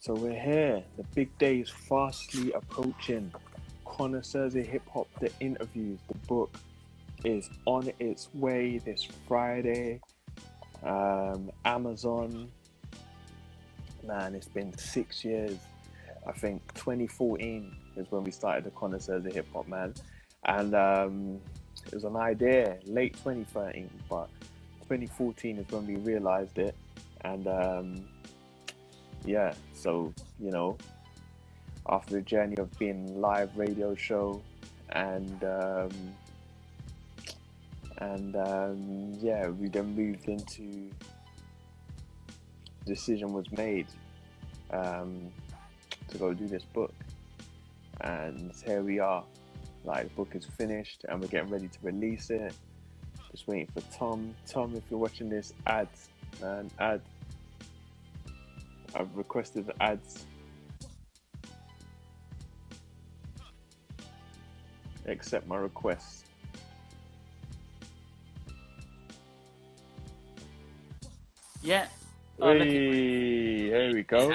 So we're here. The big day is fastly approaching. Connoisseurs of Hip Hop, the interviews, the book is on its way this Friday. Amazon. Man, it's been 6 years. I think 2014 is when we started the Connoisseurs of Hip Hop, man. And it was an idea, late 2013, but 2014 is when we realized it. And yeah, so, you know, after the journey of being a live radio show and yeah, we then moved into, decision was made to go do this book, and here we are. Like, the book is finished and we're getting ready to release it. Just waiting for Tom. Tom, if you're watching this, ads, man, add. I've requested ads. Accept my request. Yeah. Hey, here we go.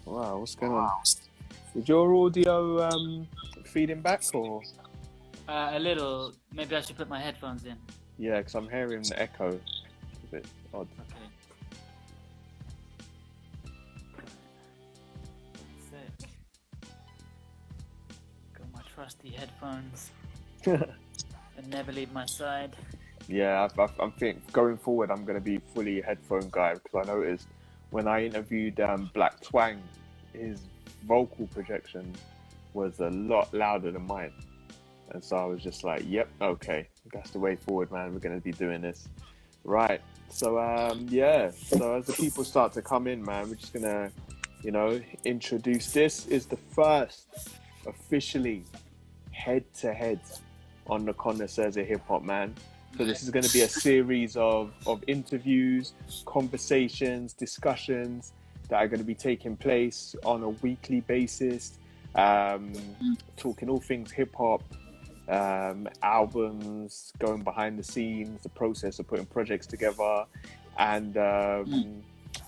Wow, what's going on? Is your audio feeding back or? A little. Maybe I should put my headphones in. Yeah, because I'm hearing the echo. It's a bit odd. Okay. Sick. Got my trusty headphones. And never leave my side. Yeah, I'm thinking going forward, I'm going to be fully headphone guy, because I noticed when I interviewed Black Twang, his vocal projection was a lot louder than mine. And so I was just like, yep, okay, that's the way forward, man. We're going to be doing this. Right. So, yeah. So as the people start to come in, man, we're just going to, you know, introduce. This is the first officially head-to-head on the Connoisseurs of Hip Hop, man. So this is going to be a series of interviews, conversations, discussions that are going to be taking place on a weekly basis, talking all things hip hop, albums, going behind the scenes, the process of putting projects together, and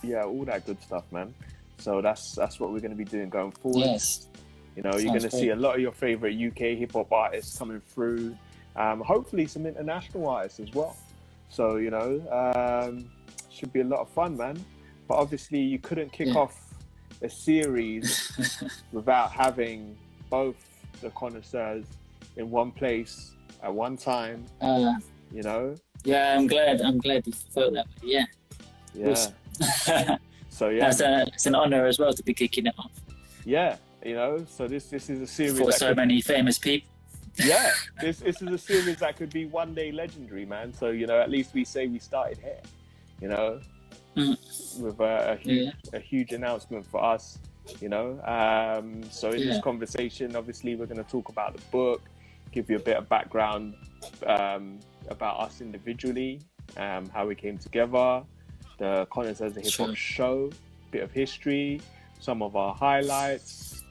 yeah, all that good stuff, man. So that's what we're going to be doing going forward. Yes. You know, you're going to see a lot of your favorite UK hip hop artists coming through. Hopefully some international artists as well. So, you know, should be a lot of fun, man. But obviously you couldn't kick off a series without having both the Connoisseurs in one place at one time, you know? Yeah, I'm glad you felt that way, Yeah. So, yeah. It's an honor as well to be kicking it off. Yeah, you know, so this is a series for so many famous people. Yeah, this is a series that could be one day legendary, man. So, you know, at least we say we started here, you know, with a huge announcement for us, you know. So in this conversation, obviously, we're going to talk about the book, give you a bit of background about us individually, how we came together, the Connoisseurs of Hip Hop show, bit of history, some of our highlights,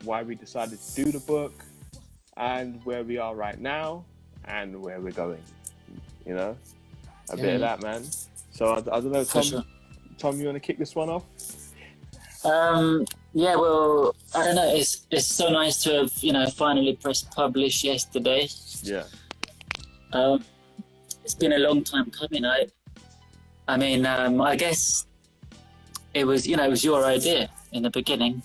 why we decided to do the book, and where we are right now and where we're going, you know, a bit of that, man. So I don't know, Tom, Tom, you want to kick this one off? Yeah, well, I don't know. It's so nice to have, you know, finally pressed publish yesterday. Yeah. It's been a long time coming. I mean, I guess it was, you know, it was your idea in the beginning.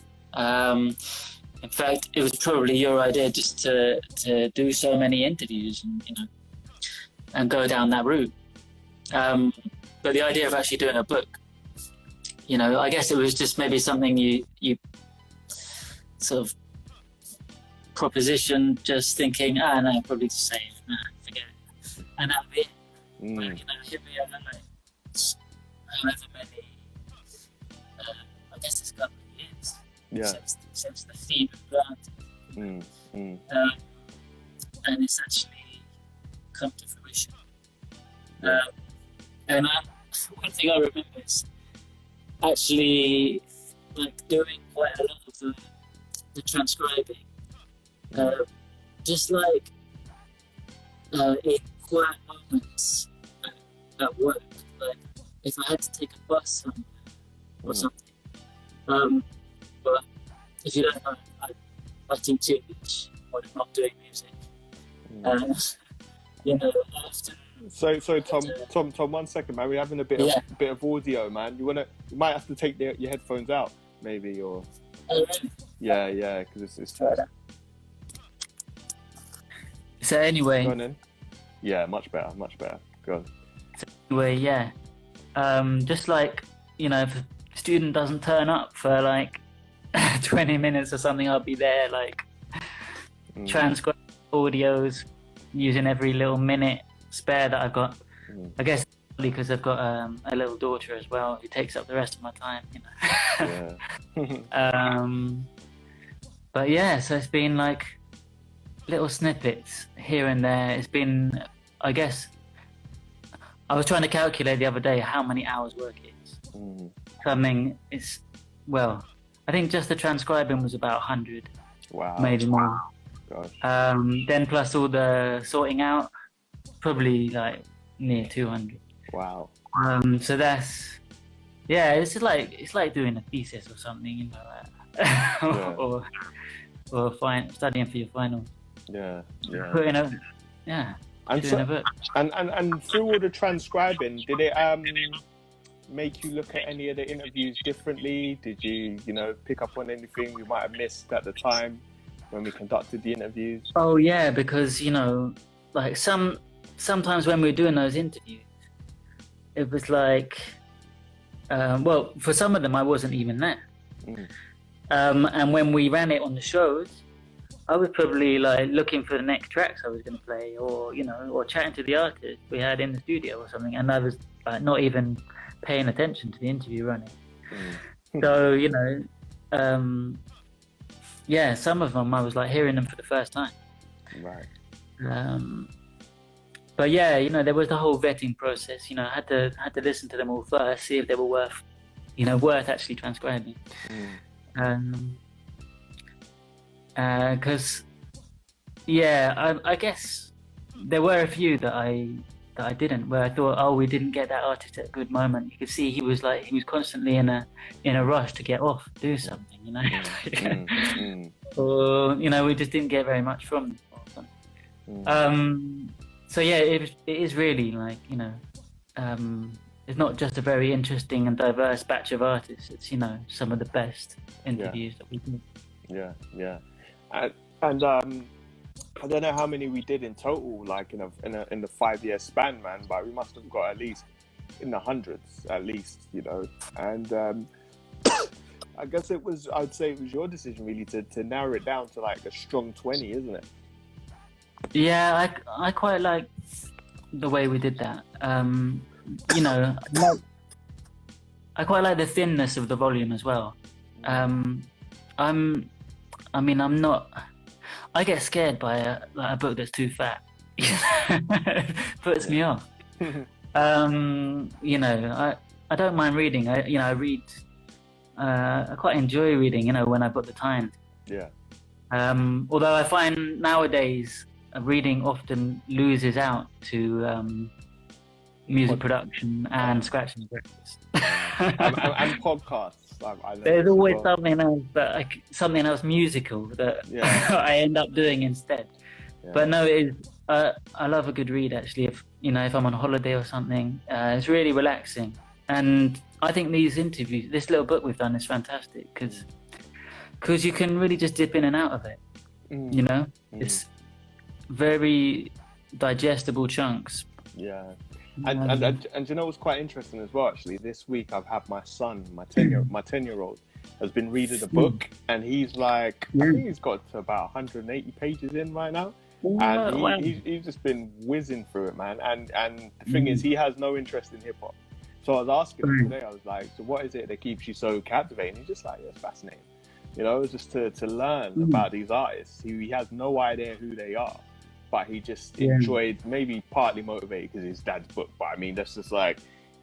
In fact, it was probably your idea just to do so many interviews and, you know, and go down that route. But the idea of actually doing a book, you know, I guess it was just maybe something you sort of proposition, just thinking, no, probably just say it, nah, forget it. And that'll be it. But, you know, here we are, like, however many, I guess it's got years. Yeah. Since the seed was planted. And it's actually come to fruition. And one thing I remember is actually like doing quite a lot of the transcribing. Just like in quiet moments at work, like if I had to take a bus somewhere or something, But if you don't know, I teach English when I'm not doing music. You know, often. So Tom, 1 second, man. We're having a bit of audio, man. You might have to take your headphones out, maybe, or. Oh, really? Yeah, because it's. So anyway. Go on then. Yeah, much better. Go on. So anyway, yeah. Just like, you know, if a student doesn't turn up for like 20 minutes or something, I'll be there like transcribing audios, using every little minute spare that I've got. I guess because I've got a little daughter as well who takes up the rest of my time, you know. Yeah. But yeah, so it's been like little snippets here and there. It's been, I guess, I was trying to calculate the other day how many hours work it is. Well, I think just the transcribing was about 100. Wow. Maybe more. Gosh. Then plus all the sorting out, probably like near 200. Wow. So that's, yeah, it's like doing a thesis or something, you know, or studying for your final. Yeah. Putting a, and doing a book. And through all the transcribing, did it make you look at any of the interviews differently? Did you pick up on anything you might have missed at the time when we conducted the interviews? Oh yeah, because like sometimes when we were doing those interviews, it was like, well, for some of them I wasn't even there. And when we ran it on the shows, I was probably like looking for the next tracks I was going to play, or chatting to the artist we had in the studio or something, and I was like not even paying attention to the interview running. So yeah, some of them I was like hearing them for the first time. Right. But yeah, there was the whole vetting process. I had to listen to them all first, see if they were worth actually transcribing. Because I guess there were a few that I didn't, where I thought, oh, we didn't get that artist at a good moment. You could see he was constantly in a rush to get off, do something, or we just didn't get very much from them. So yeah, it is really like it's not just a very interesting and diverse batch of artists. It's some of the best interviews that we did. Yeah. And I don't know how many we did in total, like in the 5-year span, man. But we must have got at least in the hundreds, at least, And I guess I'd say it was your decision really to narrow it down to like a strong 20, isn't it? Yeah, I quite like the way we did that. I quite like the thinness of the volume as well. I get scared by a book that's too fat. Puts me off. I don't mind reading. I read. I quite enjoy reading. When I've got the time. Yeah. Although I find nowadays reading often loses out to music production and scratching practice. and podcasts. There's always something else musical that I end up doing instead. But no, I love a good read actually. If I'm on holiday or something, it's really relaxing. And I think these interviews, this little book we've done, is fantastic because you can really just dip in and out of it. It's very digestible chunks. Yeah. And you know what's quite interesting as well, actually? This week I've had my son, my 10-year-old, has been reading the book, and he's like, I think he's got to about 180 pages in right now. And he's just been whizzing through it, man. And the thing is, he has no interest in hip-hop. So I was asking him today, I was like, so what is it that keeps you so captivating? He's just like, it's fascinating. Just to learn about these artists. He has no idea who they are. But he just enjoyed, maybe partly motivated because his dad's book. But I mean, that's just like,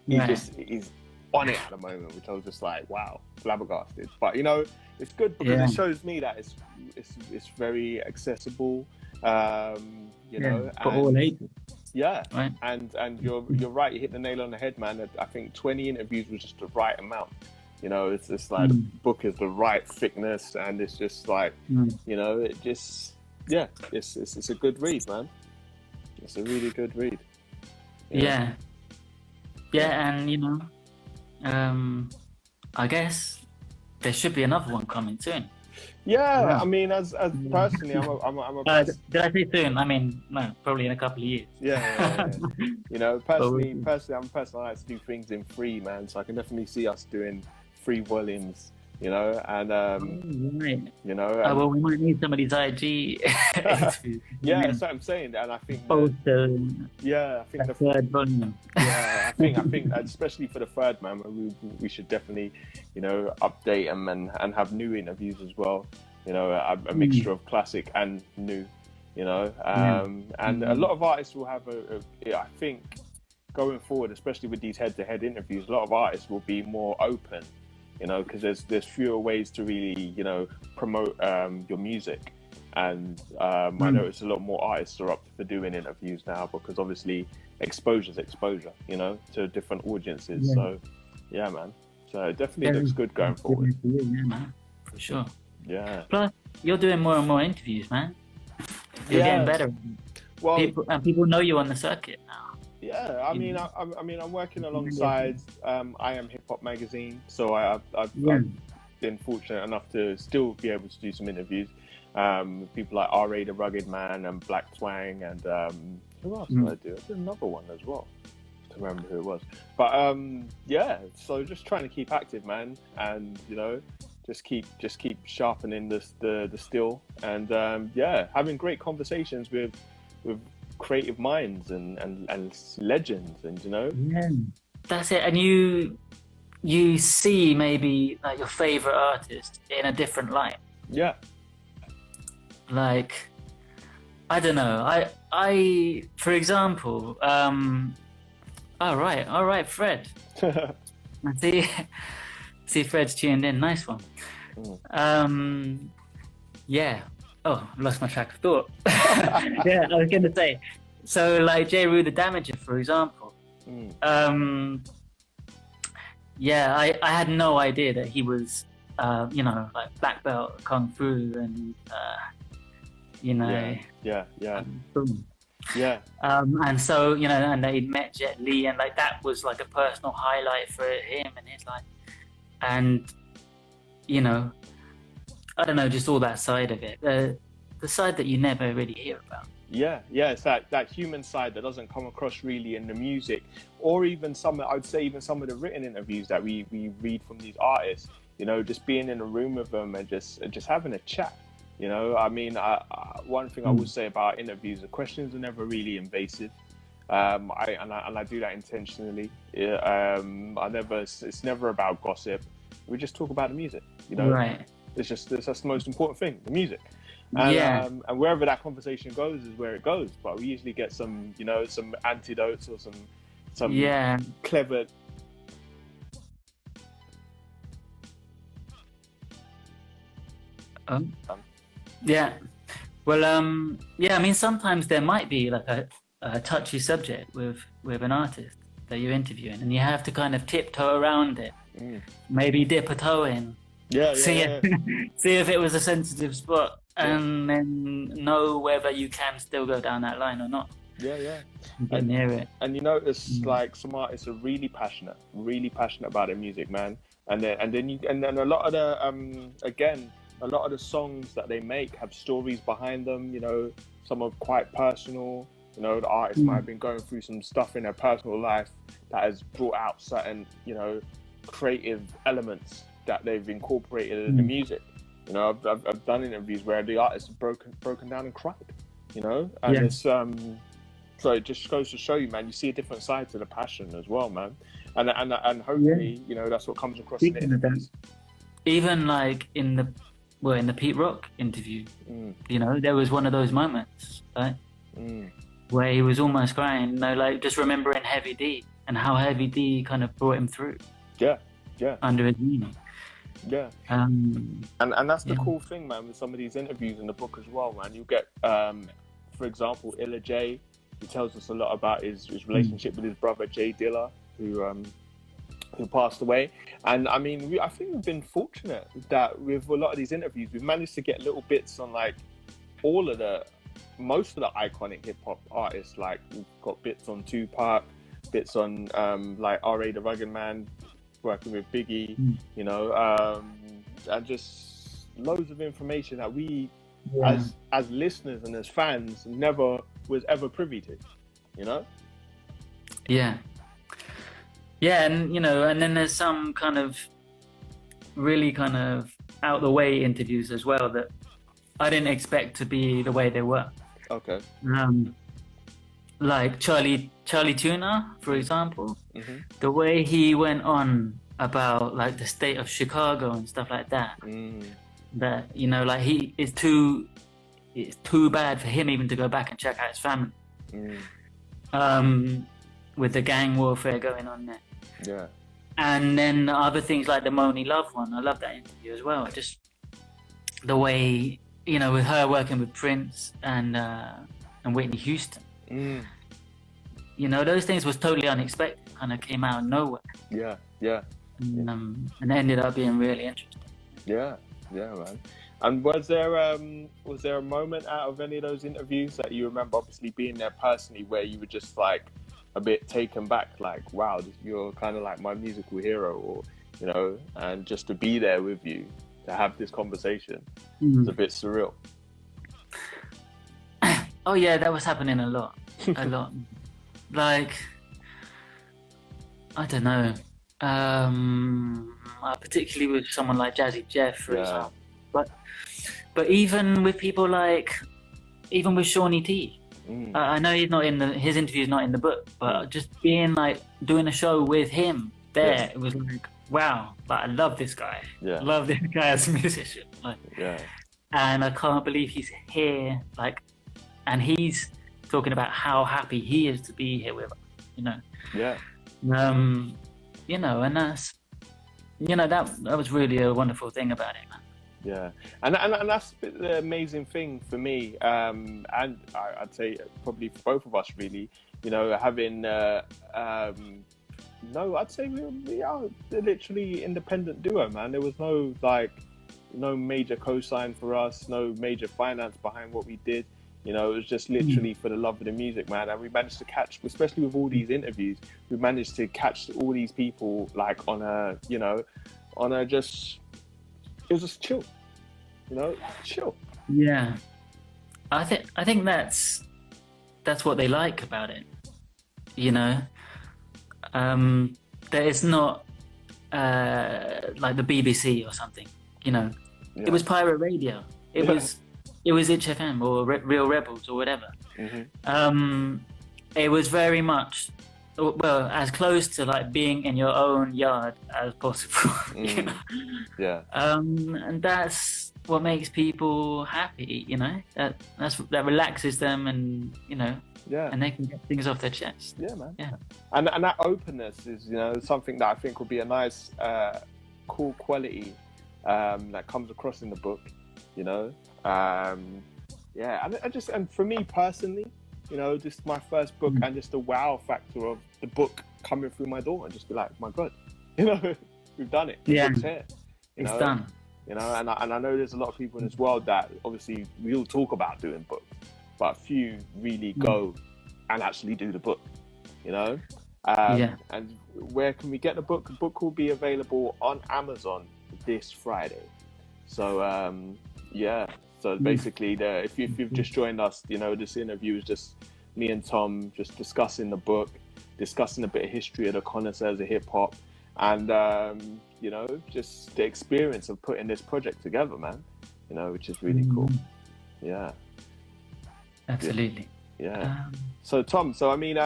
he's on it at the moment, which I was just like, wow, flabbergasted. But it's good because it shows me that it's very accessible. For all ages. Yeah, right. And you're right. You hit the nail on the head, man. I think 20 interviews was just the right amount You know, it's just like the book is the right thickness, and it's just like, you know, it just, yeah, it's a good read, man. It's a really good read. Yeah, and you know, I guess there should be another one coming soon. Yeah, I mean, as personally, I'm a did I say soon? I mean, no, probably in a couple of years. Yeah. You know, personally, I'm a person I like to do things in 3, man. So I can definitely see us doing 3 volumes. You know, and right. You know, well, we might need some of these IG. Yeah, that's what I'm saying, and I think the third volume. Yeah, I think especially for the third, man, we should definitely, you know, update them and have new interviews as well. You know, a mixture of classic and new. You know, and a lot of artists will have I think going forward, especially with these head-to-head interviews, a lot of artists will be more open. You know, because there's fewer ways to really, you know, promote your music, and I notice a lot more artists are up for doing interviews now, because obviously exposure's exposure, you know, to different audiences. Yeah. So, yeah, man. So it definitely looks good going forward. Yeah, man. For sure. Yeah. Plus, you're doing more and more interviews, man. You're getting better. Well, people know you on the circuit now. Yeah, I mean, I'm working alongside I Am Hip Hop magazine, so I've been fortunate enough to still be able to do some interviews. People like R.A. the Rugged Man and Black Twang, and who else did I do? I did another one as well. I don't remember who it was, but yeah. So just trying to keep active, man, and you know, just keep sharpening the steel, and yeah, having great conversations with creative minds and legends, and you know, that's it. And you see maybe like your favorite artist in a different light. Yeah, like I don't know, I for example, all right, Fred. I see Fred's tuned in. Nice one. Yeah. Oh, I lost my track of thought. Yeah, I was going to say. So, like J. Rue the Damager, for example. Yeah, I had no idea that he was, you know, like black belt kung fu, and you know. Yeah. Yeah. And so, you know, and they met Jet Li, and like that was like a personal highlight for him and his life. And you know, I don't know, just all that side of it, the side that you never really hear about. Yeah, it's that human side that doesn't come across really in the music, or even I would say even some of the written interviews that we read from these artists. You know, just being in a room with them and just having a chat. You know, I mean, one thing I would say about interviews: the questions are never really invasive. I do that intentionally. It's never about gossip. We just talk about the music. You know, right? That's the most important thing, the music. And, and wherever that conversation goes is where it goes. But we usually get some, you know, some antidotes or some clever. Yeah. Well, yeah. I mean, sometimes there might be like a touchy subject with an artist that you're interviewing, and you have to kind of tiptoe around it. Maybe dip a toe in. See if it was a sensitive spot, and then know whether you can still go down that line or not. And near it. And you notice like some artists are really passionate about their music, man. And then a lot of the songs that they make have stories behind them. You know, some are quite personal. You know, the artist might have been going through some stuff in their personal life that has brought out certain, you know, creative elements that they've incorporated in the music. You know, I've done interviews where the artist has broken down and cried. You know, and it's so it just goes to show you, man. You see a different side to the passion as well, man. And hopefully, you know, that's what comes across in the interviews. Even like in the Pete Rock interview, you know, there was one of those moments, right, where he was almost crying. You know, like just remembering Heavy D and how Heavy D kind of brought him through. Under his meaning. And that's the cool thing, man, with some of these interviews in the book as well, man. You get, for example, Illa J, who tells us a lot about his relationship with his brother Jay Dilla, who who passed away. And I mean, I think we've been fortunate that with a lot of these interviews, we've managed to get little bits on like most of the iconic hip hop artists. Like we've got bits on Tupac, bits on like R.A. the Rugged Man, working with Biggie, you know, and just loads of information that we, as listeners and as fans, never was ever privy to, you know? Yeah. Yeah, and you know, and then there's some kind of really kind of out the way interviews as well that I didn't expect to be the way they were. Okay. Like Charlie Tuna, for example, the way he went on about like the state of Chicago and stuff like that. That, you know, like it's too bad for him even to go back and check out his family. With the gang warfare going on there. Yeah. And then other things like the Moni Love one, I love that interview as well. Just the way, you know, with her working with Prince and Whitney Houston. You know, those things was totally unexpected, kind of came out of nowhere. Yeah. And ended up being really interesting. Yeah, man. And was there a moment out of any of those interviews that you remember, obviously being there personally, where you were just like a bit taken back, like, wow, you're kind of like my musical hero, or, you know, and just to be there with you, to have this conversation, it's a bit surreal. Oh yeah, that was happening a lot. Like, I don't know, particularly with someone like Jazzy Jeff, for example. But even with people like, even with Shawnee T. I know he's not his interview's not in the book, but just being like doing a show with him there, it was like, wow, like I love this guy. I love this guy as a musician. Like, and I can't believe he's here, like, and he's talking about how happy he is to be here with us, you know. You know, and that's, you know, that was really a wonderful thing about it, man. Yeah, and that's the amazing thing for me, and I'd say probably for both of us, really, you know, having I'd say we are literally independent duo, man. There was no major co-sign for us, no major finance behind what we did. You know, it was just literally for the love of the music, man. And we managed to catch, especially with all these interviews, we managed to catch all these people like on a just. It was just chill, you know, chill. Yeah, I think that's what they like about it, you know. That it's not like the BBC or something, you know. It was pirate radio. It was Itch FM or Real Rebels or whatever. It was very much, well, as close to like being in your own yard as possible. You know? And that's what makes people happy, you know. That relaxes them, and you know, and they can get things off their chest. Yeah, man. Yeah, and that openness is, you know, something that I think will be a nice, cool quality that comes across in the book, you know. And for me personally, you know, just my first book, and just the wow factor of the book coming through my door, and just be like, my God, you know, we've done it. It's here. It's done. You know, and I know there's a lot of people in this world that obviously we all talk about doing books, but few really go and actually do the book, you know. And where can we get the book? The book will be available on Amazon this Friday. So so basically, if you've just joined us, you know, this interview is just me and Tom just discussing the book, discussing a bit of history of the Connoisseurs of hip hop, and you know, just the experience of putting this project together, man. You know, which is really cool. Yeah. Absolutely. Yeah. So Tom, I mean,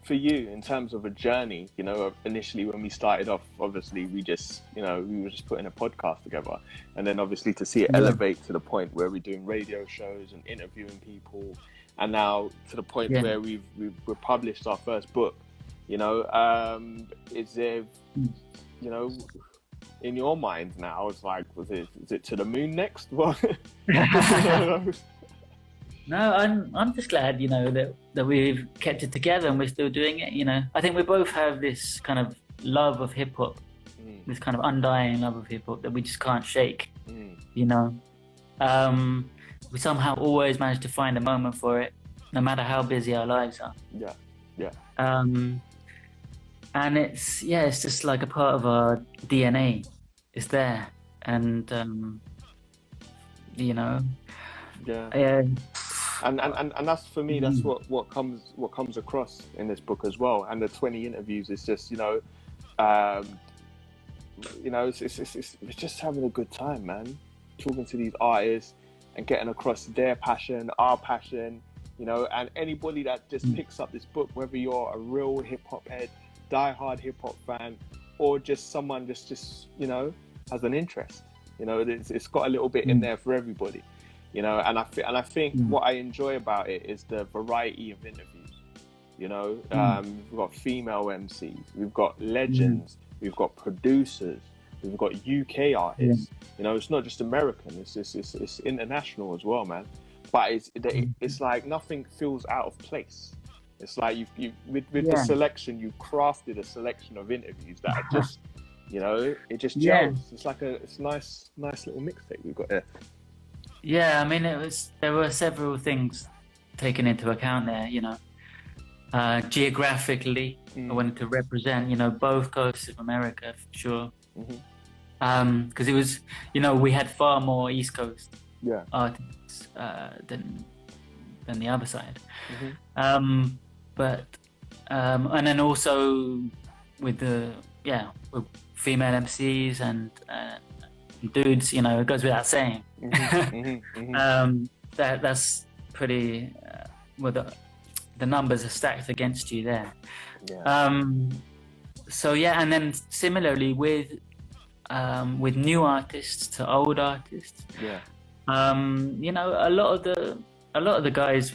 for you, in terms of a journey, you know, initially when we started off, obviously we were just putting a podcast together, and then obviously to see it elevate to the point where we're doing radio shows and interviewing people, and now to the point where we've published our first book, you know, is there, you know, in your mind now, it's like, is it to the moon next? What? No, I'm just glad, you know, that we've kept it together and we're still doing it. You know, I think we both have this kind of love of hip hop, this kind of undying love of hip hop that we just can't shake. You know, we somehow always manage to find a moment for it, no matter how busy our lives are. Yeah. And it's just like a part of our DNA. It's there, and you know, and that's, for me, that's what comes across in this book as well. And the 20 interviews is just, you know, it's just having a good time, man, talking to these artists and getting across their passion, our passion, you know. And anybody that just picks up this book, whether you're a real hip-hop head, die-hard hip-hop fan, or just someone just you know, has an interest, you know, it's got a little bit in there for everybody, you know. And I think what I enjoy about it is the variety of interviews, you know. We've got female MCs, we've got legends, we've got producers, we've got UK artists, you know. It's not just American, it's international as well, man. But it's like nothing feels out of place. It's like you with the selection, you've crafted a selection of interviews that are just, you know, it just gels. It's like it's nice little mixtape we've got here. Yeah, I mean, there were several things taken into account there, you know. Geographically, I wanted to represent, you know, both coasts of America for sure. Because it was, you know, we had far more East Coast artists than the other side. But and then also with with female MCs and dudes, you know, it goes without saying. That's pretty. Well, the numbers are stacked against you there. So and then similarly with new artists to old artists. You know, a lot of the guys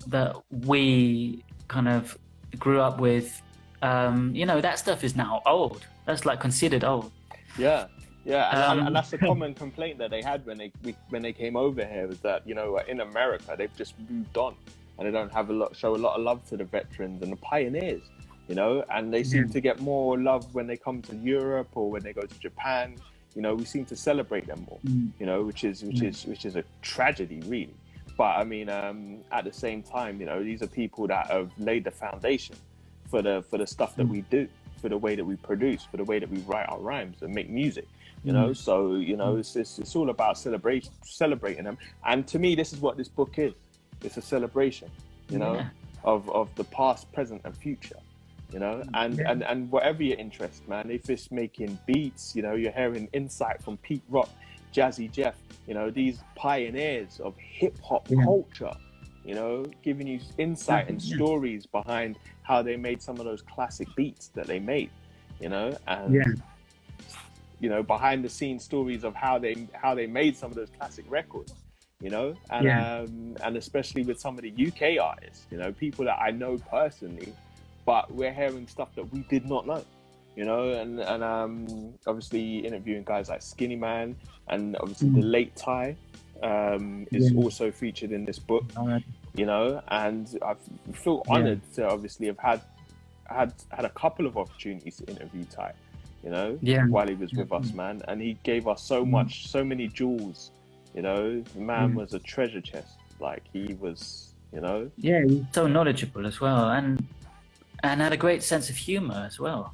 that we kind of grew up with, you know, that stuff is now old. That's like considered old. And that's a common complaint that they had when they came over here, was that, you know, in America they've just moved on and they don't show a lot of love to the veterans and the pioneers, you know. And they seem to get more love when they come to Europe or when they go to Japan. You know, we seem to celebrate them more, you know, which is a tragedy, really. But I mean, at the same time, you know, these are people that have laid the foundation for the stuff that we do, for the way that we produce, for the way that we write our rhymes and make music, you know. So, you know, it's all about celebrating them. And to me, this is what this book is. It's a celebration, you know, of the past, present, and future. You know, and whatever your interest, man, if it's making beats, you know, you're hearing insight from Pete Rock, Jazzy Jeff, you know, these pioneers of hip hop culture, you know, giving you insight and stories behind how they made some of those classic beats that they made, you know, and you know, behind the scenes stories of how they made some of those classic records, you know, and especially with some of the UK artists, you know, people that I know personally. But we're hearing stuff that we did not know, you know, and obviously interviewing guys like Skinny Man, and obviously the late Ty is also featured in this book, you know. And I feel honoured to obviously have had a couple of opportunities to interview Ty, you know, while he was with us, man. And he gave us so much, so many jewels, you know. The man was a treasure chest, like he was, you know. Yeah, he's so knowledgeable as well, and had a great sense of humor as well.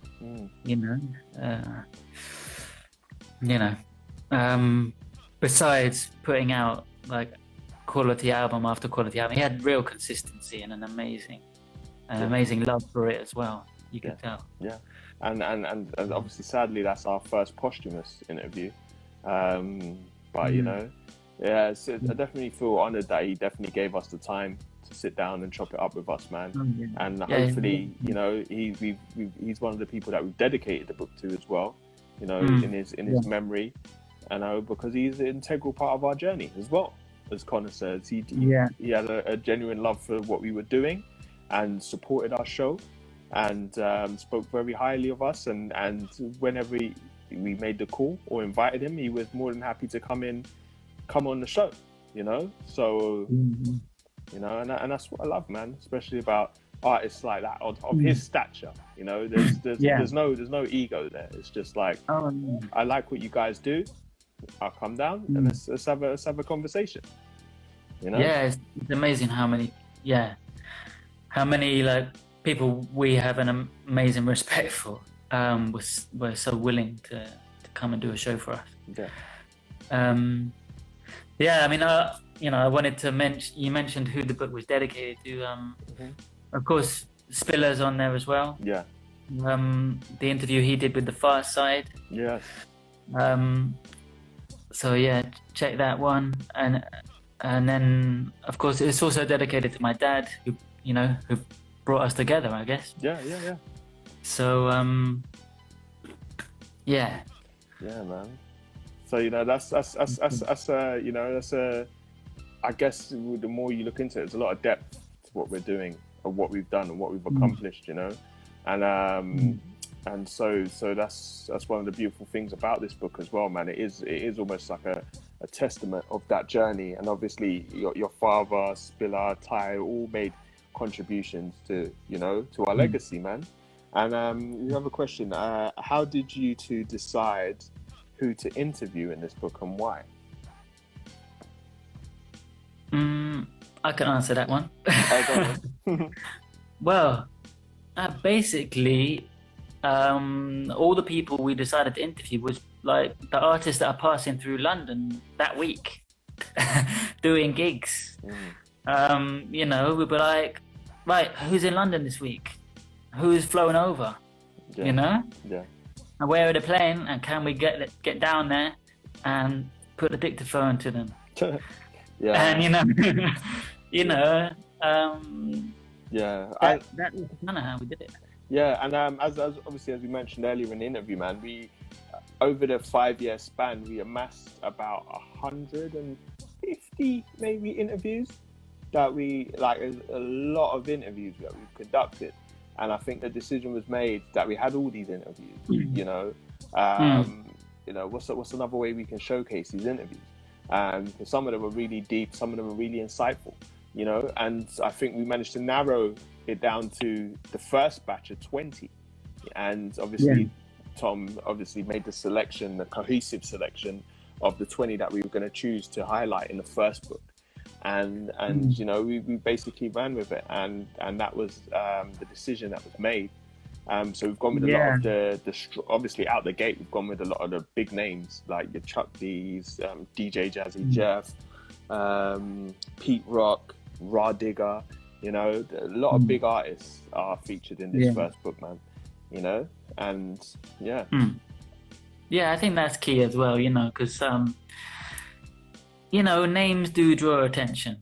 You know, besides putting out like quality album after quality album, he had real consistency and an amazing love for it as well. You could tell. And obviously, sadly, that's our first posthumous interview. But you know, so I definitely feel honoured that he definitely gave us the time to sit down and chop it up with us, man. And hopefully, you know, he's one of the people that we've dedicated the book to as well, you know, in his memory, and because he's an integral part of our journey as well as Connoisseurs. He had a genuine love for what we were doing and supported our show, and spoke very highly of us, and whenever we made the call or invited him, he was more than happy to come on the show, you know. So you know, and that's what I love, man, especially about artists like that of his stature. You know, there's no ego there. It's just like, I like what you guys do. I'll come down and let's have a conversation. You know? Yeah, it's amazing how many like people we have an amazing respect for. We're so willing to come and do a show for us. Yeah. I mean, you know, I wanted to mention. You mentioned who the book was dedicated to. Of course, Spiller's on there as well. Yeah. The interview he did with the Far Side. Yes. So yeah, check that one, and then of course it's also dedicated to my dad, who brought us together, I guess. Yeah. So yeah, man. So you know that's you know, that's I guess the more you look into it, there's a lot of depth to what we're doing, or what we've done, and what we've accomplished, you know, and so that's one of the beautiful things about this book as well, man. It is almost like a testament of that journey, and obviously your father, Spiller, Ty, all made contributions to, you know, to our legacy, man. And you have a question. How did you two decide who to interview in this book, and why? I can answer that one. Oh, Well, basically, all the people we decided to interview was like the artists that are passing through London that week, doing gigs. You know, we'd be like, right, who's in London this week? Who's flown over? Yeah. You know? Yeah. And where are they playing? And can we get down there and put the dictaphone to them? Yeah. And you know, yeah. That was kind of how we did it. Yeah, and as obviously, as we mentioned earlier in the interview, man, we over the 5-year span we amassed about 150 maybe interviews that we like, a lot of interviews that we've conducted, and I think the decision was made that we had all these interviews. You know, you know, what's another way we can showcase these interviews? Because some of them were really deep, some of them were really insightful. You know, and I think we managed to narrow it down to the first batch of 20, and obviously Tom obviously made the selection, the cohesive selection of the 20 that we were going to choose to highlight in the first book, and you know, we basically ran with it, and that was the decision that was made. So we've gone with a lot of the obviously out the gate, we've gone with a lot of the big names like your Chuck D's, DJ Jazzy Jeff, Pete Rock, Raw Digger. You know, a lot of big artists are featured in this first book, man. You know, and yeah. Yeah, I think that's key as well, you know, because, you know, names do draw attention.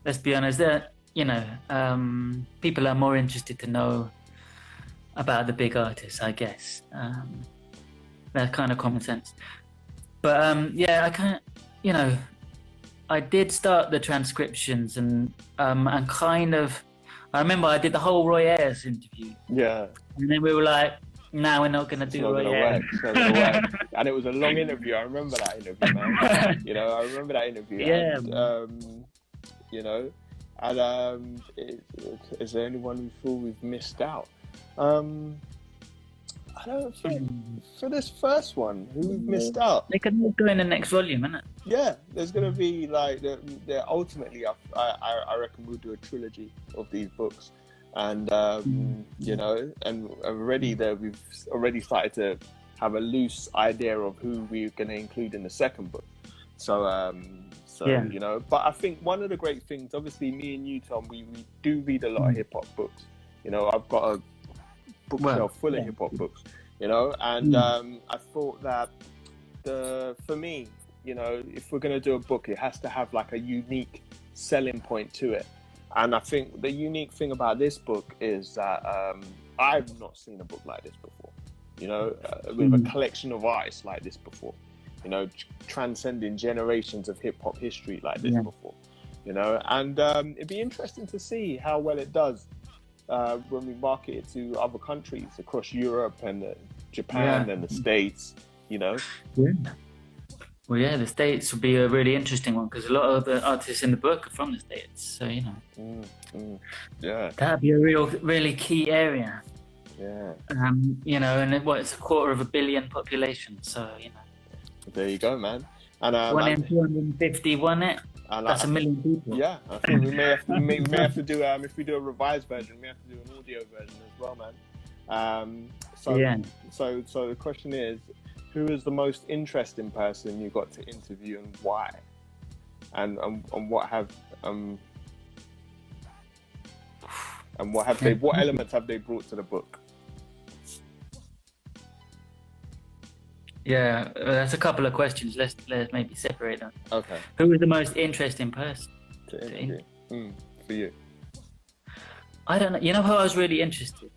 Let's be honest, you know, people are more interested to know about the big artists, I guess. That's kind of common sense. But yeah, I kind of, you know, I did start the transcriptions and kind of, I remember I did the whole Roy Ayers interview. Yeah. And then we were like, no, we're not going to do Roy Ayers. It's not gonna work. And it was a long interview. I remember that interview, man. You know, I remember that interview. Yeah. And, you know, and is there anyone we feel we've missed out? I don't think for this first one who we've missed out. They could go in the next volume, isn't it? Yeah, there's gonna be like ultimately, I reckon we'll do a trilogy of these books, and you know, and already there we've already started to have a loose idea of who we're gonna include in the second book. So you know, but I think one of the great things, obviously, me and you, Tom, we do read a lot of hip hop books. You know, I've got a bookshelf full of hip hop books, you know, and I thought that for me, you know, if we're going to do a book, it has to have like a unique selling point to it. And I think the unique thing about this book is that I've not seen a book like this before, you know, with a collection of artists like this before, you know, transcending generations of hip hop history like this before, you know, and it'd be interesting to see how well it does when we market it to other countries across Europe and Japan and the States, you know. Well, yeah, the States would be a really interesting one because a lot of the artists in the book are from the States. So, Yeah. that'd be a really key area. Yeah. And it's 250 million population. So, There you go, man. And 1 in 250 won it. That's 1 million people. Yeah, I think we may have to do if we do a revised version, we have to do an audio version as well, man. So the question is, who is the most interesting person you got to interview and why? And what elements have they brought to the book? Yeah, that's a couple of questions. Let's maybe separate them. Okay. Who was the most interesting person To interview? For you. I don't know. You know who I was really interested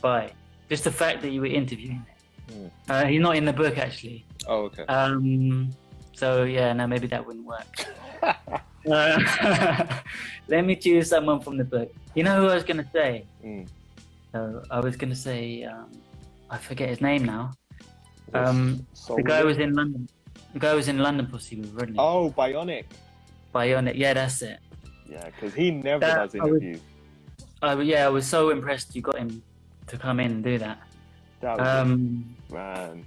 by? Just the fact that you were interviewing him. He's not in the book, actually. Oh, okay. So, yeah, no, maybe that wouldn't work. Let me choose someone from the book. You know who I was going to say? So I was going to say, I forget his name now. The guy was in London. The guy was in London Pussy with Rodney. Oh, Bionic. Yeah, that's it. Yeah, because he never does interviews. I was so impressed you got him to come in and do that. That was man.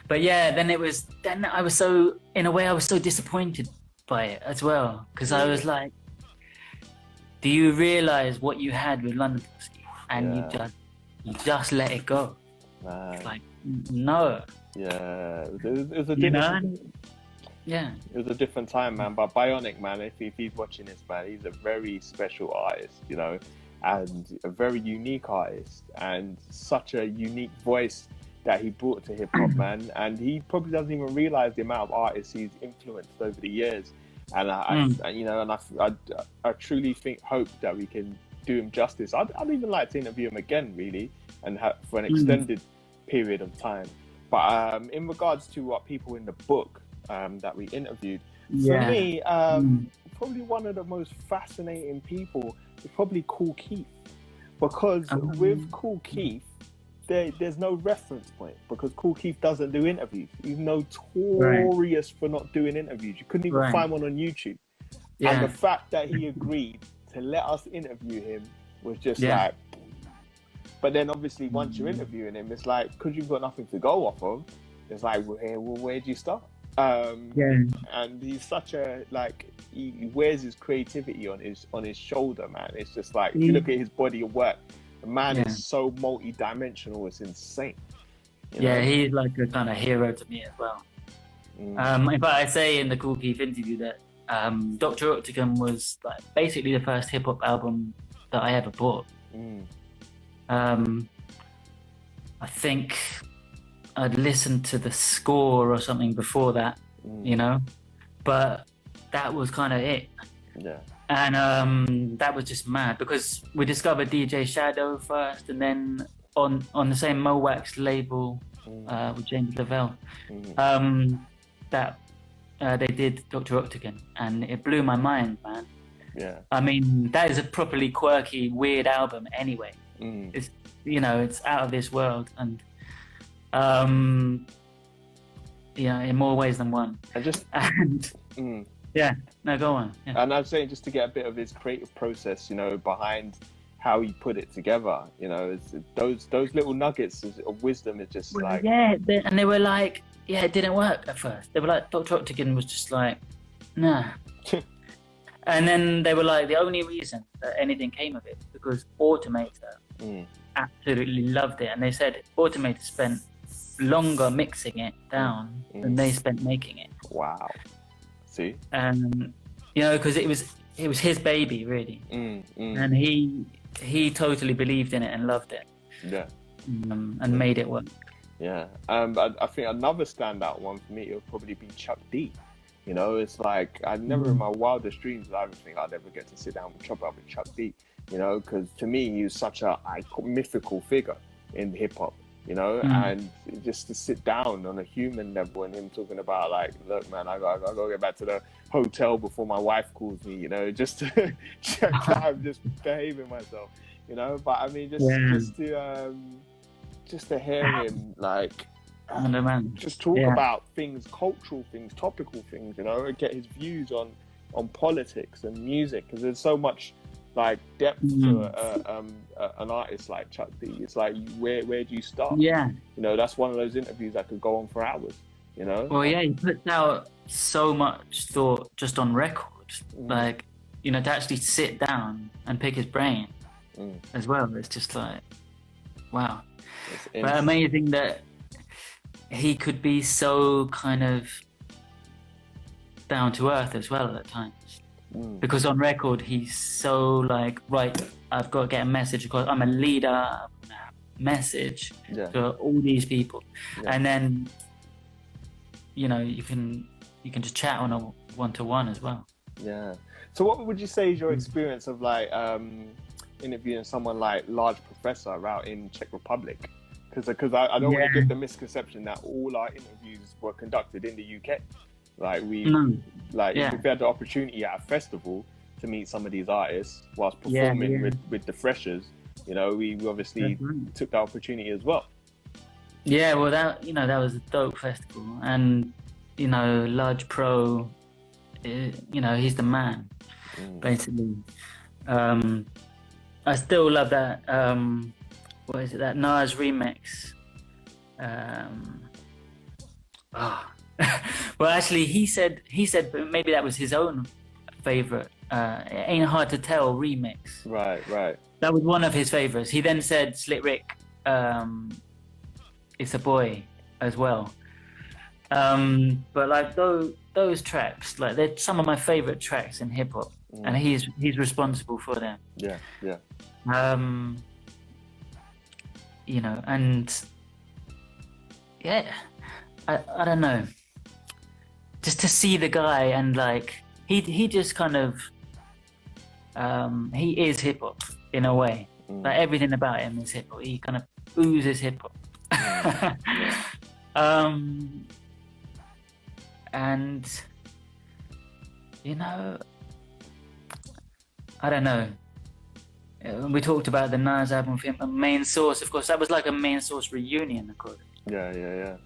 But yeah, then I was so, in a way, I was so disappointed by it as well, because I was like, do you realize what you had with London Pussy? And you just let it go. Man. It's like, no. Yeah, it was a different. Yeah. It was a different time, man. But Bionic, man, if he's watching this, man, he's a very special artist, and a very unique artist, and such a unique voice that he brought to hip hop, man. And he probably doesn't even realize the amount of artists he's influenced over the years. And I truly hope that we can do him justice. I'd even like to interview him again, really, and for an extended period of time. But in regards to what people in the book that we interviewed, for me, probably one of the most fascinating people is probably Kool Keith, because with Kool Keith, there's no reference point, because Kool Keith doesn't do interviews. He's notorious for not doing interviews. You couldn't even find one on YouTube. Yeah. And the fact that he agreed to let us interview him was just like. But then obviously once you're interviewing him, it's like, because you've got nothing to go off of, it's like, where do you start? And he's such a, he wears his creativity on his shoulder, man. It's just like, if you look at his body of work, the man is so multi-dimensional, it's insane. He's like a kind of hero to me as well. In fact, I say in the Kool Keith interview that Dr. Octagon was like basically the first hip-hop album that I ever bought. I think I'd listened to the score or something before that, but that was kind of it. Yeah. And that was just mad, because we discovered DJ Shadow first, and then on the same Mowax label with James Lavelle, that they did Dr. Octagon, and it blew my mind, man. Yeah. I mean, that is a properly quirky, weird album anyway. It's it's out of this world, and in more ways than one. Go on. Yeah. And I'm saying, just to get a bit of his creative process, behind how he put it together, it's, those little nuggets of wisdom is just like. And they were like, it didn't work at first. They were like, Dr. Octagon was just like, nah. And then they were like, the only reason that anything came of it because Automator absolutely loved it, and they said Automator spent longer mixing it down than they spent making it. Wow. See? Because it was his baby, really, and he totally believed in it and loved it. Yeah. And made it work. Yeah. I think another standout one for me would probably be Chuck D. It's like, I never in my wildest dreams did I ever think I'd ever get to sit down and chop up with Chuck D. Because to me, he was such a mythical figure in hip hop. And just to sit down on a human level and him talking about, like, look, man, I gotta get back to the hotel before my wife calls me, just to check that I'm just behaving myself, But I mean, just to hear him, like, Man. just talk Yeah. about things, cultural things, topical things, you know, and get his views on politics and music, because there's so much like depth to an artist like Chuck D. It's like, where do you start? Yeah. You know, that's one of those interviews that could go on for hours, you know? Well, yeah, he puts out so much thought just on record. Like, you know, to actually sit down and pick his brain as well. It's just like, wow. But amazing that he could be so kind of down to earth as well at times. Because on record, he's so like, right, I've got to get a message because I'm a leader, I'm gonna have a message to all these people. And then, you know, you can just chat on a one-to-one as well. Yeah. So what would you say is your experience of like interviewing someone like Large Professor out in Czech Republic? Because I don't want to give the misconception that all our interviews were conducted in the UK. Like if we had the opportunity at a festival to meet some of these artists whilst performing with the freshers, you know, we obviously took that opportunity as well. Yeah, well, that was a dope festival, and you know, Large Pro, you know, he's the man, basically. I still love that. What is it? That Nas remix. Well, actually, he said maybe that was his own favorite. Ain't Hard to Tell remix. Right. That was one of his favorites. He then said Slick Rick, It's a Boy as well. But like those tracks, like they're some of my favorite tracks in hip hop, and he's responsible for them. Yeah. You know, and I don't know. Just to see the guy and like he just kind of he is hip hop in a way. Like everything about him is hip hop. He kind of oozes hip hop. And you know, I don't know. We talked about the Nas album film, a Main Source. Of course, that was like a Main Source reunion, of course. Yeah.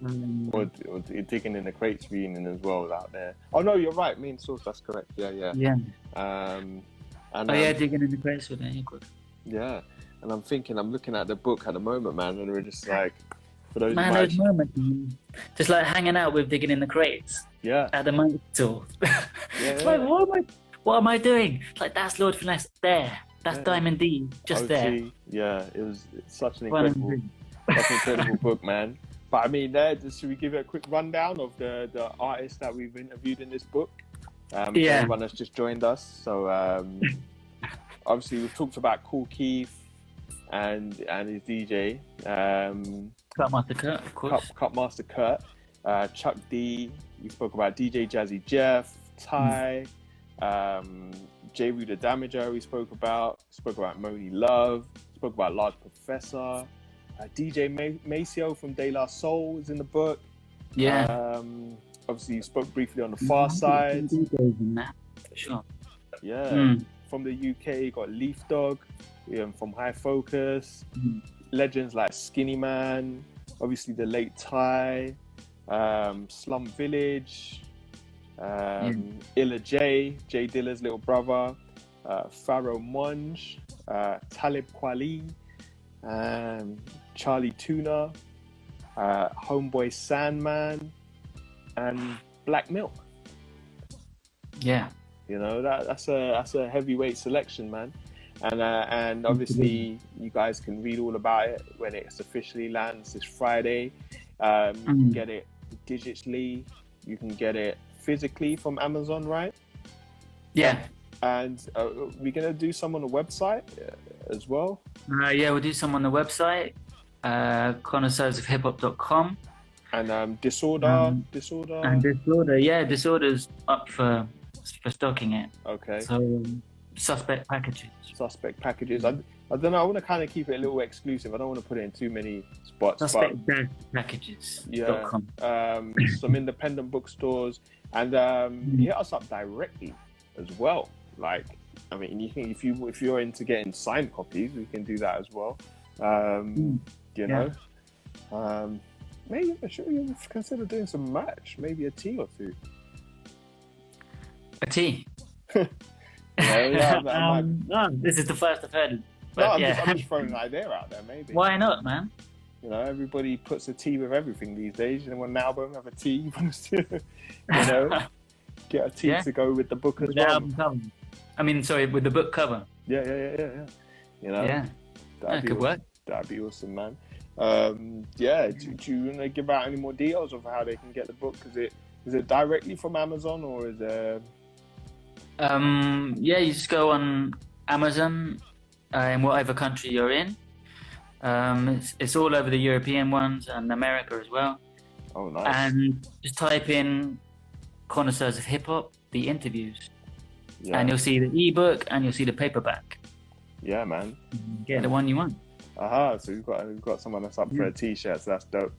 Or Digging in the Crates reunion as well out there. Oh no, you're right. Main Source, that's correct. Yeah. Digging in the Crates with it. Yeah, and I'm looking at the book at the moment, man, and we're just like, for those those moments, just like hanging out with Digging in the Crates. Yeah. At the moment, it's like, what am I doing? It's like, that's Lord Finesse there. That's Diamond D just there. Yeah, it's such an incredible book, man. But I mean, should we give it a quick rundown of the artists that we've interviewed in this book? Everyone that's just joined us. So obviously we've talked about Cool Keith and his DJ. Cutmaster Kurt, of course. Cutmaster Kurt. Chuck D. We spoke about DJ Jazzy Jeff, Ty. J. Rue the Damager we spoke about Moni Love, spoke about Large Professor, DJ Maceo from De La Soul is in the book. Obviously you spoke briefly on the Far Side. For sure. From the UK you got Leaf Dog, from High Focus, legends like Skinny Man, obviously the late Ty, Slum Village, Illa J Dilla's little brother, Pharaoh Monge, Talib Kweli, Charlie Tuna, Homeboy Sandman, and Black Milk. Yeah, you know, that's a heavyweight selection, man. And obviously you guys can read all about it when it officially lands this Friday. You can get it digitally, you can get it physically from Amazon, right? Yeah. And we're gonna do some on the website as well. We'll do some on the website, connoisseursofhiphop.com. And Disorder. Disorder's up for stocking it. Okay. So suspect packages. I don't know. I want to kind of keep it a little exclusive. I don't want to put it in too many spots. Suspect packages. Yeah. Some independent bookstores, and hit us up directly as well. Like, I mean, you think if you're into getting signed copies, we can do that as well. You know. maybe I'm sure you consider doing some merch, maybe a tee or two. A tea. This is the first I've heard. But I'm just throwing an idea out there, maybe. Why not, man? You know, everybody puts a tea with everything these days. You know, when an album have a tea, you know, get a tea to go with the book as with well. The album cover. I mean, sorry, with the book cover. Yeah. You know, that could work. That'd be awesome, man. Do you want to give out any more details of how they can get the book? Is it directly from Amazon or is it? You just go on Amazon in whatever country you're in. It's all over the European ones and America as well. Oh, nice. And just type in Connoisseurs of Hip Hop, the interviews. Yeah. And you'll see the ebook and you'll see the paperback. Yeah, man. Get the one you want. So we've got someone that's up for a t-shirt, so that's dope.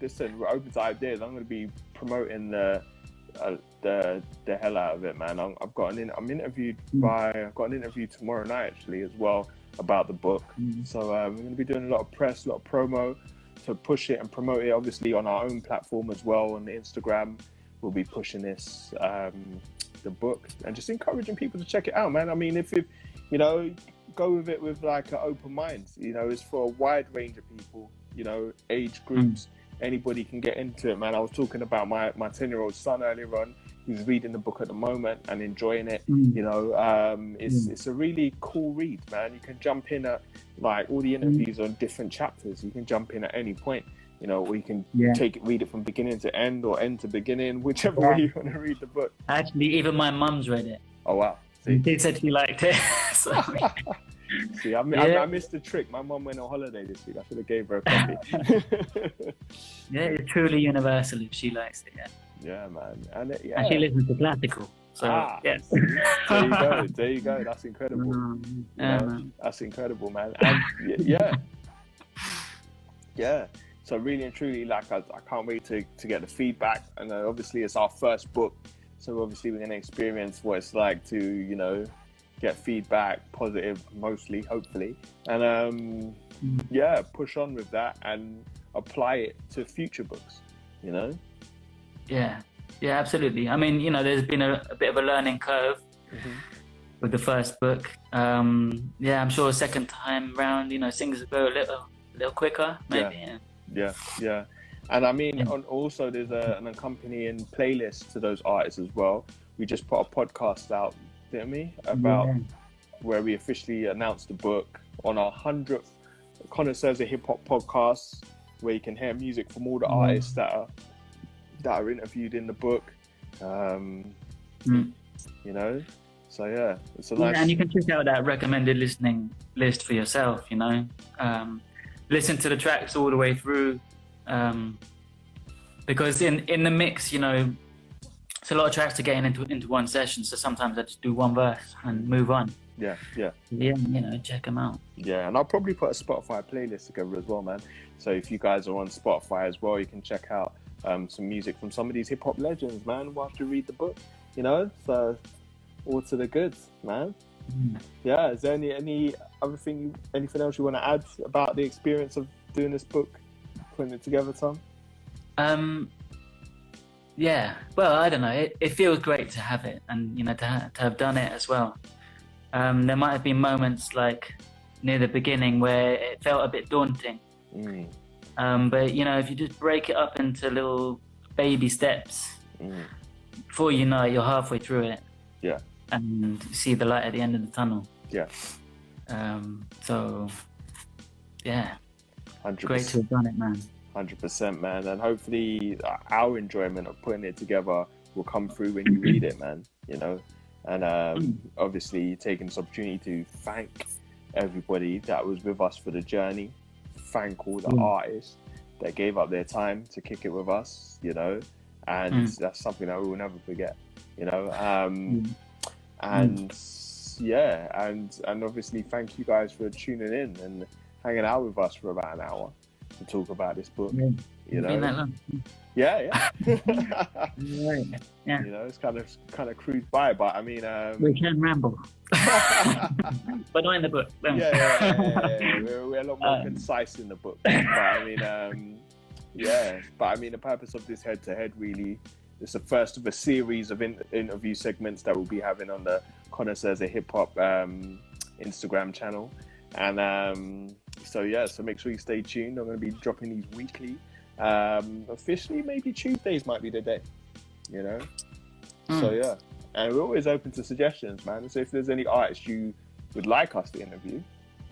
Listen, we're open to ideas. I'm going to be promoting the hell out of it, man. I've got an interview tomorrow night actually as well about the book. So we're going to be doing a lot of press, a lot of promo to push it and promote it. Obviously on our own platform as well on Instagram. We'll be pushing this the book and just encouraging people to check it out, man. I mean, if you know, go with it with like an open mind. You know, it's for a wide range of people. You know, age groups. Anybody can get into it, man. I was talking about my 10-year-old son earlier on. He's reading the book at the moment and enjoying it. You know, it's a really cool read, man. You can jump in at like all the interviews on different chapters. You can jump in at any point, you know, or you can read it from beginning to end or end to beginning, whichever way you want to read the book. Actually, even my mum's read it. Oh wow! See? She said she liked it. So. See, I missed the trick. My mum went on holiday this week. I should have gave her a copy. It's truly universal if she likes it. Yeah, man. And she listens to classical. So yes. There you go. That's incredible. That's incredible, man. And So really and truly, like I can't wait to get the feedback. And obviously, it's our first book, so obviously we're gonna experience what it's like to, you know, get feedback, positive mostly, hopefully, and push on with that and apply it to future books, you know. Yeah, absolutely. I mean, you know, there's been a bit of a learning curve with the first book. I'm sure second time round, you know, things will go a little quicker, maybe. Yeah. And I mean, also there's an accompanying playlist to those artists as well. We just put a podcast out, didn't we, about where we officially announced the book on our 100th Connoisseurs of Hip Hop podcast, where you can hear music from all the artists that are interviewed in the book. You know, so it's a nice. And you can check out that recommended listening list for yourself. You know, listen to the tracks all the way through, because in the mix, you know, it's a lot of tracks to get into one session. So sometimes I just do one verse and move on. Yeah. You know, check them out. Yeah, and I'll probably put a Spotify playlist together as well, man. So if you guys are on Spotify as well, you can check out some music from some of these hip hop legends, man, whilst you read the book. You know, so all to the goods, man. Yeah, is there any other thing, anything else you want to add about the experience of doing this book, putting it together, Tom? Well, I don't know. It feels great to have it, and you know, to have done it as well. There might have been moments like near the beginning where it felt a bit daunting. But you know, if you just break it up into little baby steps, before you know it, you're halfway through it. Yeah. And see the light at the end of the tunnel. Yeah. 100%. Great to have done it, man. 100%, man. And hopefully our enjoyment of putting it together will come through when you read it, man. You know, and obviously taking this opportunity to thank everybody that was with us for the journey. Thank all the artists that gave up their time to kick it with us, you know, and that's something that we will never forget, you know. And obviously thank you guys for tuning in and hanging out with us for about an hour. to talk about this book. Yeah. You Been that know, long. yeah. Right. Yeah. You know, it's kind of cruised by, but I mean, We can ramble. But not in the book. yeah. We're a lot more concise in the book. But I mean, but I mean, the purpose of this head-to-head really is the first of a series of interview segments that we'll be having on the Connoisseurs of Hip Hop Instagram channel. And so make sure you stay tuned. I'm going to be dropping these weekly. Officially, maybe Tuesdays might be the day, you know. So yeah, and we're always open to suggestions, man. So if there's any artists you would like us to interview,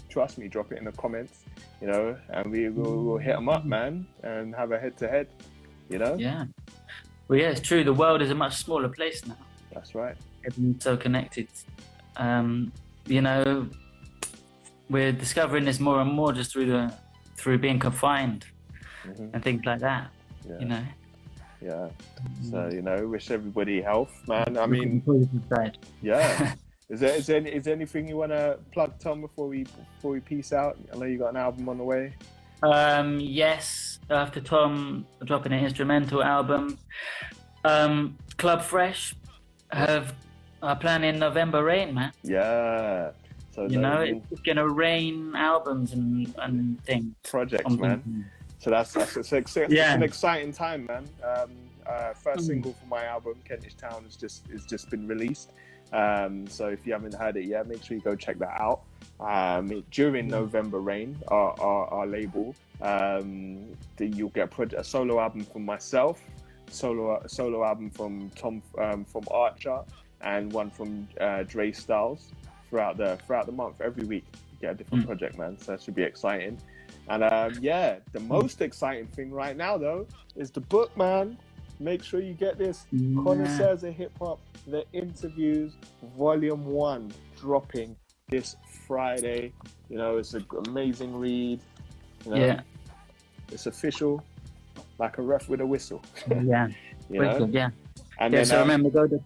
trust me, drop it in the comments, you know, and we'll hit them up, man, and have a head-to-head, you know. Yeah. Well, yeah, it's true. The world is a much smaller place now. That's right. Everyone's so connected. You know, we're discovering this more and more just through being confined and things like that. Yeah. You know. Yeah. So, you know, wish everybody health, man. I mean, yeah. Is there anything you want to plug, Tom, before we peace out? I know you got an album on the way. Yes, after Tom dropping an instrumental album, Club Fresh are planning November Rain, man. Yeah. So you know, it's gonna rain albums and things. Projects, man. So that's an exciting time, man. First single for my album, Kentish Town, has just been released. So if you haven't heard it yet, make sure you go check that out. During November Rain, our label, you'll get a solo album from myself, solo album from Tom from Archer, and one from Dre Styles throughout the month. Every week you get a different project, man. So that should be exciting. And the most exciting thing right now though is the book, man. Make sure you get this. Connoisseurs of Hip Hop, the Interviews Vol.1, dropping this Friday. You know, it's an amazing read. You know? Yeah. It's official, like a ref with a whistle. Yeah. Wicked, yeah. And then, so remember, go to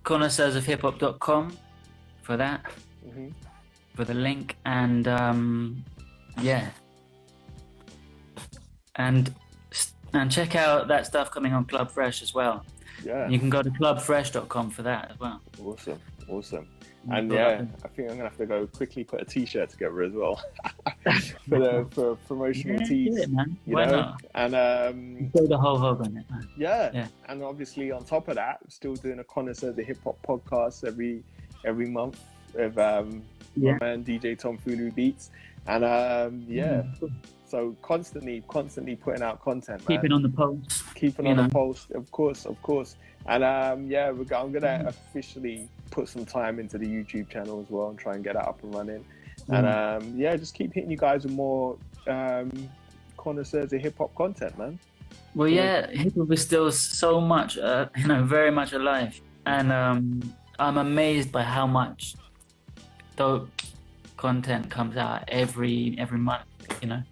connoisseursofhiphop.com for that, for the link, and and check out that stuff coming on Club Fresh as well. Yeah. You can go to clubfresh.com for that as well. Awesome. And I think I'm gonna have to go quickly put a t-shirt together as well for promotional tees. It, man. You Why know? not? And throw the whole hog on it, man. Yeah. And obviously on top of that, we're still doing a Connoisseurs of Hip Hop podcast every month with my man DJ Tom Foolery Beats. And so constantly putting out content, man. Keeping on the pulse. Keeping on the pulse, of course. And I'm gonna officially put some time into the YouTube channel as well and try and get that up and running. And just keep hitting you guys with more Connoisseurs of Hip Hop content, man. Well, hip hop is still so much, very much alive, and I'm amazed by how much dope content comes out every month. You know,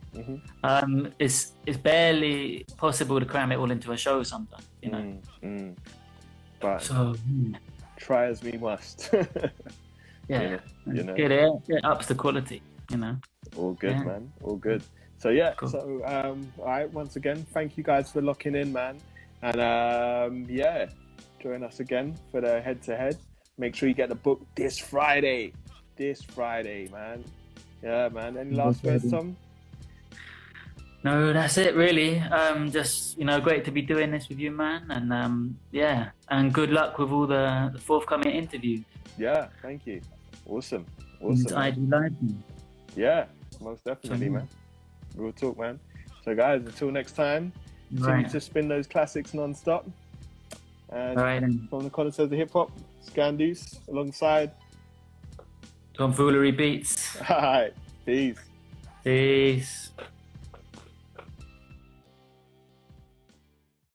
it's barely possible to cram it all into a show sometimes. You know, but so try as we must. You know, it ups the quality. You know, all good, man. All good. So cool. So all right. Once again, thank you guys for locking in, man. And join us again for the head-to-head. Make sure you get the book this Friday, man. Yeah, man. Any last words, Tom? No, that's it, really. Just great to be doing this with you, man. And and good luck with all the forthcoming interviews. Yeah, thank you. Awesome. ID Live. Yeah, most definitely, man. Real talk, man. So, guys, until next time, continue to spin those classics non-stop. And from the Connoisseurs of Hip Hop, SKANDOUZ, alongside Tom Foolery Beats. All right, peace.